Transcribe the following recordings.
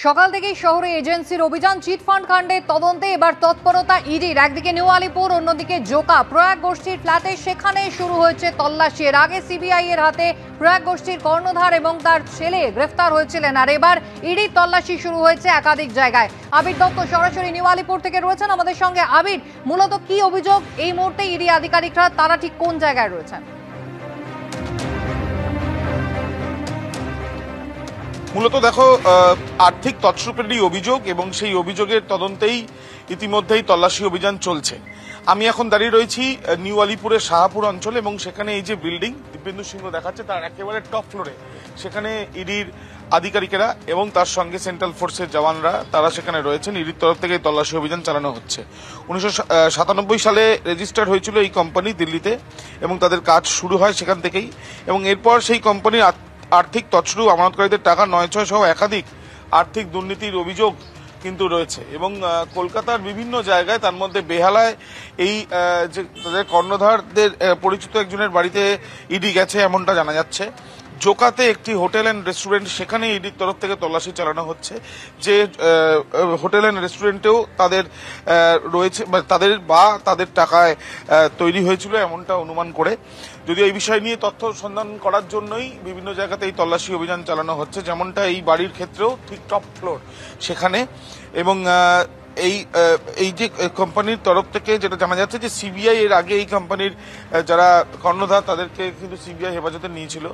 সকাল থেকেই শহরে এজেন্সির অভিযান চিটফান্ড কাণ্ডে তদন্তে এবার তৎপরতা ইডির। একদিকে নিউ আলিপুর, অন্যদিকে জোকা প্রয়াগ গোষ্ঠীর ফ্ল্যাটে, সেখানে শুরু হয়েছে তল্লাশি। এর আগে সিবিআই এর হাতে প্রয়াগ গোষ্ঠীর কর্ণধার এবং তার ছেলে গ্রেফতার হয়েছিলেন, আর এবার ইডির তল্লাশি শুরু হয়েছে একাধিক জায়গায়। আবির দত্ত সরাসরি নিউ আলিপুর থেকে রয়েছেন আমাদের সঙ্গে। আবির, মূলত কি অভিযোগ এই মুহূর্তে ইডি আধিকারিকরা, তারা ঠিক কোন জায়গায় রয়েছেন? মূলত দেখো, আর্থিক তছরূপেরই অভিযোগ এবং সেই অভিযোগের তদন্তেই ইতিমধ্যেই তল্লাশি অভিযান চলছে। আমি এখন দাঁড়িয়ে রয়েছি নিউ আলিপুরের শাহপুর অঞ্চলে এবং সেখানে এই যে বিল্ডিং দিব্যেন্দু সিংহ দেখাচ্ছে তার একেবারে টপ ফ্লোরে সেখানে ইডির আধিকারিকেরা এবং তার সঙ্গে সেন্ট্রাল ফোর্সের জওয়ানরা তারা সেখানে রয়েছেন। ইডির তরফ থেকে তল্লাশি অভিযান চালানো হচ্ছে। 1997 সালে রেজিস্টার হয়েছিল এই কোম্পানি দিল্লিতে এবং তাদের কাজ শুরু হয় সেখান থেকেই। এবং এরপর সেই কোম্পানির আর্থিক তছরূপ, আমানতকারীদের টাকা নয়-ছয় সহ একাধিক আর্থিক দুর্নীতির অভিযোগ কিন্তু রয়েছে এবং কলকাতার বিভিন্ন জায়গায়, তার মধ্যে বেহালায় এই যে তাদের কর্ণধারদের পরিচিত একজনের বাড়িতে ইডি গেছে এমনটা জানা যাচ্ছে। জোকাতে একটি হোটেল অ্যান্ড রেস্টুরেন্ট, সেখানে ইডির তরফ থেকে তল্লাশি চালানো হচ্ছে। যে হোটেল অ্যান্ড রেস্টুরেন্টেও তাদের রয়েছে, তাদের টাকায় তৈরি হয়েছিল এমনটা অনুমান করে। যদিও এই বিষয় নিয়ে তথ্য সন্ধান করার জন্যই বিভিন্ন জায়গাতে এই তল্লাশি অভিযান চালানো হচ্ছে, যেমনটা এই বাড়ির ক্ষেত্রেও ঠিক টপ ফ্লোর সেখানে। এবং এই যে কোম্পানির তরফ থেকে যেটা জানা যাচ্ছে যে সিবিআই এর আগে এই কোম্পানির যারা কর্ণধার তাদেরকে কিন্তু সিবিআই হেফাজতে নিয়েছিল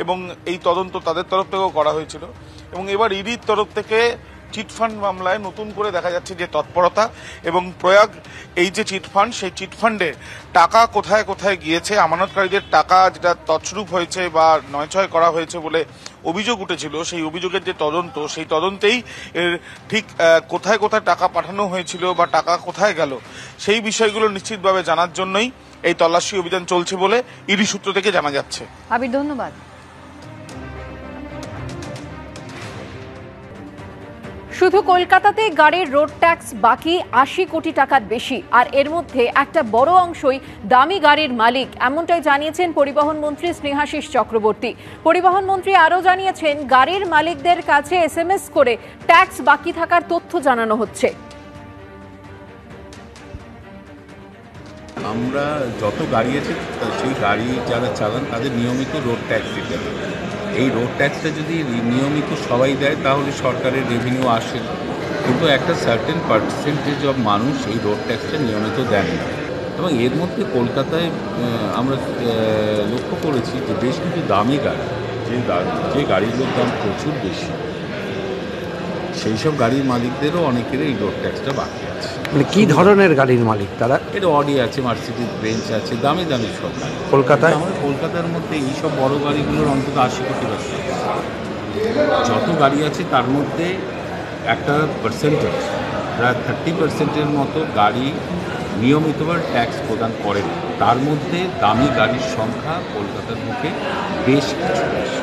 এবং এই তদন্ত তাদের তরফ থেকেও করা হয়েছিল। এবং এবার ইডির তরফ থেকে চিটফান্ড মামলায় নতুন করে দেখা যাচ্ছে যে তৎপরতা এবং প্রয়াগ এই যে চিটফান্ড, সেই চিটফান্ডের টাকা কোথায় কোথায় গিয়েছে, আমানতকারীদের টাকা যেটা তছরূপ হয়েছে বা নয়ছয় করা হয়েছে বলে অভিযোগ উঠেছিল, সেই অভিযোগের যে তদন্ত, সেই তদন্তেই ঠিক কোথায় কোথায় টাকা পাঠানো হয়েছিল বা টাকা কোথায় গেল সেই বিষয়গুলো নিশ্চিতভাবে জানার জন্যই এই তল্লাশি অভিযান চলছে বলে ইডি সূত্র থেকে জানা যাচ্ছে। আবির, ধন্যবাদ। শুধু কলকাতাতে গাড়ির রোড ট্যাক্স বাকি 80 কোটি টাকার বেশি, আর এর মধ্যে একটা বড় অংশই দামি গাড়ির মালিক, এমনটাই জানিয়েছেন পরিবহন মন্ত্রী স্নেহাশিস চক্রবর্তী। পরিবহন মন্ত্রী আরও জানিয়েছেন, গাড়ির মালিকদের কাছে SMS করে ট্যাক্স বাকি থাকার তথ্য জানানো হচ্ছে। আমরা যত গাড়ি আছে সেই গাড়ি যারা চালান তাদের নিয়মিত রোড ট্যাক্স দিতে হবে। এই রোড ট্যাক্সটা যদি নিয়মিত সবাই দেয় তাহলে সরকারের রেভিনিউ আসে, কিন্তু একটা সার্টেন পার্সেন্টেজ অফ মানুষ এই রোড ট্যাক্সটা নিয়মিত দেন না। এবং এর মধ্যে কলকাতায় আমরা লক্ষ্য করেছি যে বেশ কিছু দামি গাড়ি, যে গাড়িগুলোর দাম প্রচুর বেশি, সেই সব গাড়ির মালিকদেরও অনেকের এই রোড ট্যাক্সটা বাকি আছে। মানে কী ধরনের গাড়ির মালিক তারা? এটা অডি আছে, মার্সিডিজ বেঞ্চ আছে, দামি দামি সব গাড়ি। কলকাতায় আমাদের কলকাতার মধ্যে এইসব বড় গাড়িগুলোর অন্তত 80 কোটি টাকা। যত গাড়ি আছে তার মধ্যে একটা পার্সেন্টেজ, প্রায় 30% মতো গাড়ি নিয়মিতভাবে ট্যাক্স প্রদান করে না। তার মধ্যে দামি গাড়ির সংখ্যা কলকাতার বুকে বেশ কিছু বেশি।